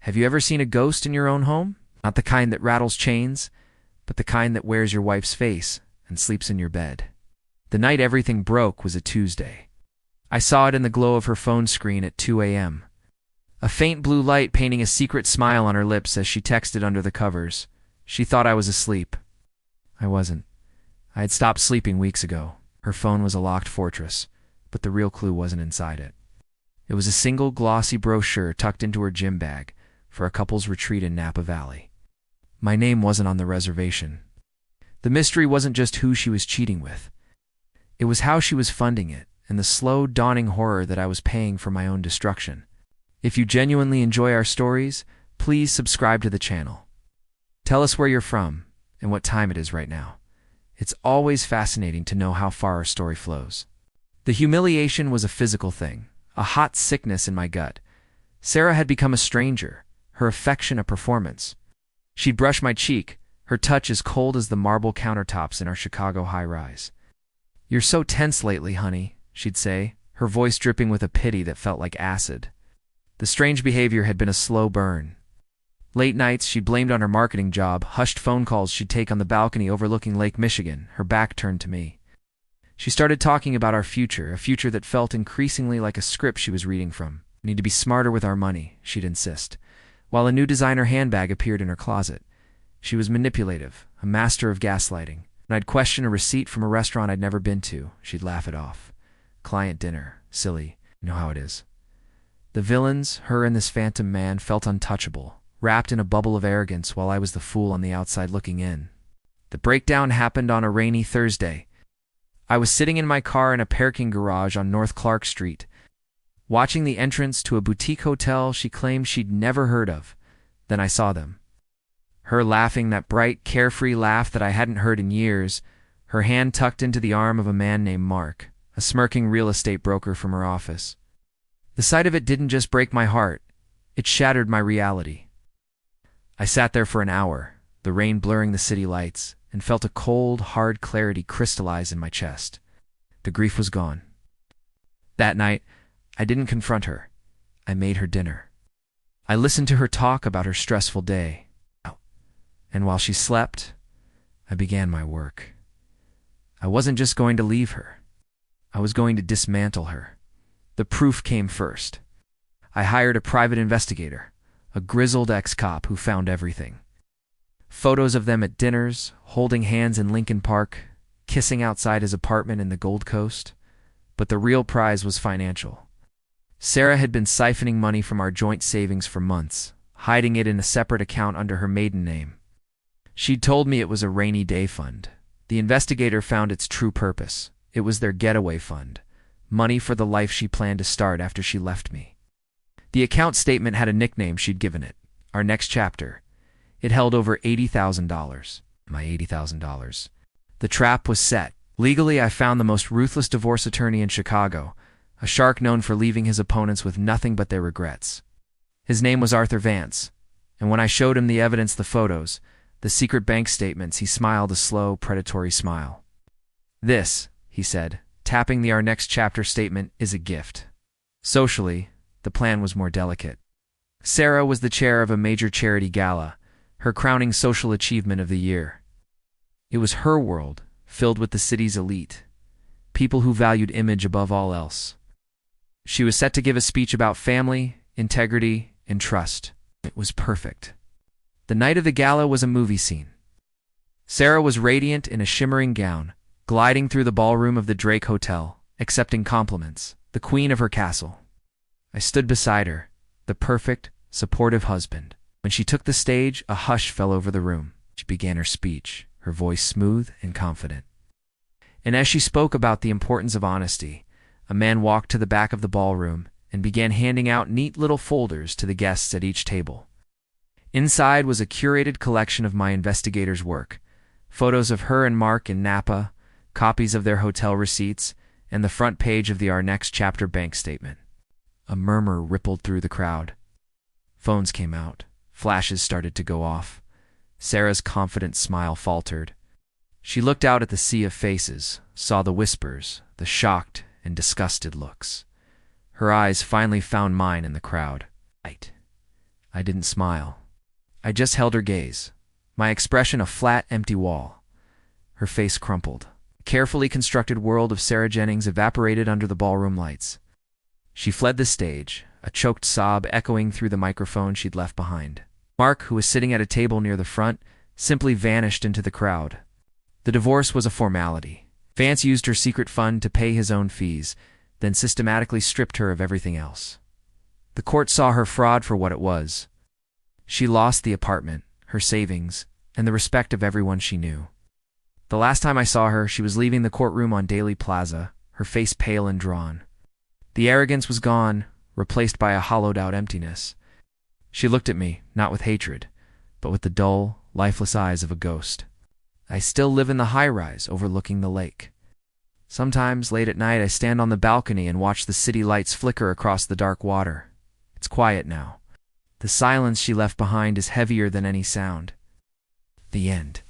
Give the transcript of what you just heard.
Have you ever seen a ghost in your own home? Not the kind that rattles chains, but the kind that wears your wife's face and sleeps in your bed. The night everything broke was a Tuesday. I saw it in the glow of her phone screen at 2 a.m. A faint blue light painting a secret smile on her lips as she texted under the covers. She thought I was asleep. I wasn't. I had stopped sleeping weeks ago. Her phone was a locked fortress, but the real clue wasn't inside it. It was a single glossy brochure tucked into her gym bag for a couple's retreat in Napa Valley. My name wasn't on the reservation. The mystery wasn't just who she was cheating with. It was how she was funding it and the slow, dawning horror that I was paying for my own destruction. If you genuinely enjoy our stories, please subscribe to the channel. Tell us where you're from and what time it is right now. It's always fascinating to know how far our story flows. The humiliation was a physical thing, a hot sickness in my gut. Sarah had become a stranger, her affection a performance. She'd brush my cheek, her touch as cold as the marble countertops in our Chicago high-rise. "You're so tense lately, honey," she'd say, her voice dripping with a pity that felt like acid. The strange behavior had been a slow burn. Late nights she blamed on her marketing job, hushed phone calls she'd take on the balcony overlooking Lake Michigan, her back turned to me. She started talking about our future, a future that felt increasingly like a script she was reading from. "We need to be smarter with our money," she'd insist, while a new designer handbag appeared in her closet. She was manipulative, a master of gaslighting. When I'd question a receipt from a restaurant I'd never been to, she'd laugh it off. "Client dinner. Silly. You know how it is." The villains, her and this phantom man, felt untouchable, wrapped in a bubble of arrogance while I was the fool on the outside looking in. The breakdown happened on a rainy Thursday. I was sitting in my car in a parking garage on North Clark Street, watching the entrance to a boutique hotel she claimed she'd never heard of. Then I saw them. Her laughing that bright, carefree laugh that I hadn't heard in years, her hand tucked into the arm of a man named Mark, a smirking real estate broker from her office. The sight of it didn't just break my heart, it shattered my reality. I sat there for an hour, the rain blurring the city lights, and felt a cold, hard clarity crystallize in my chest. The grief was gone. That night, I didn't confront her. I made her dinner. I listened to her talk about her stressful day. And while she slept, I began my work. I wasn't just going to leave her. I was going to dismantle her. The proof came first. I hired a private investigator, a grizzled ex-cop who found everything. Photos of them at dinners, holding hands in Lincoln Park, kissing outside his apartment in the Gold Coast. But the real prize was financial. Sarah had been siphoning money from our joint savings for months, hiding it in a separate account under her maiden name. She'd told me it was a rainy day fund. The investigator found its true purpose. It was their getaway fund, money for the life she planned to start after she left me. The account statement had a nickname she'd given it, Our Next Chapter. It held over $80,000. My $80,000. The trap was set. Legally, I found the most ruthless divorce attorney in Chicago, a shark known for leaving his opponents with nothing but their regrets. His name was Arthur Vance, and when I showed him the evidence, the photos, the secret bank statements, he smiled a slow, predatory smile. "This," he said, tapping the Our Next Chapter statement, "is a gift." Socially, the plan was more delicate. Sarah was the chair of a major charity gala, her crowning social achievement of the year. It was her world, filled with the city's elite, people who valued image above all else. She was set to give a speech about family, integrity, and trust. It was perfect. The night of the gala was a movie scene. Sarah was radiant in a shimmering gown, gliding through the ballroom of the Drake Hotel, accepting compliments, the queen of her castle. I stood beside her, the perfect, supportive husband. When she took the stage, a hush fell over the room. She began her speech, her voice smooth and confident. And as she spoke about the importance of honesty, a man walked to the back of the ballroom and began handing out neat little folders to the guests at each table. Inside was a curated collection of my investigator's work, photos of her and Mark in Napa, copies of their hotel receipts, and the front page of the Our Next Chapter bank statement. A murmur rippled through the crowd. Phones came out. Flashes started to go off. Sarah's confident smile faltered. She looked out at the sea of faces, saw the whispers, the shocked and disgusted looks. Her eyes finally found mine in the crowd. I didn't smile. I just held her gaze, my expression a flat, empty wall. Her face crumpled. The carefully constructed world of Sarah Jennings evaporated under the ballroom lights. She fled the stage, a choked sob echoing through the microphone she'd left behind. Mark, who was sitting at a table near the front, simply vanished into the crowd. The divorce was a formality. Vance used her secret fund to pay his own fees, then systematically stripped her of everything else. The court saw her fraud for what it was. She lost the apartment, her savings, and the respect of everyone she knew. The last time I saw her, she was leaving the courtroom on Daly Plaza, her face pale and drawn. The arrogance was gone, replaced by a hollowed-out emptiness. She looked at me, not with hatred, but with the dull, lifeless eyes of a ghost. I still live in the high-rise overlooking the lake. Sometimes, late at night, I stand on the balcony and watch the city lights flicker across the dark water. It's quiet now. The silence she left behind is heavier than any sound. The end.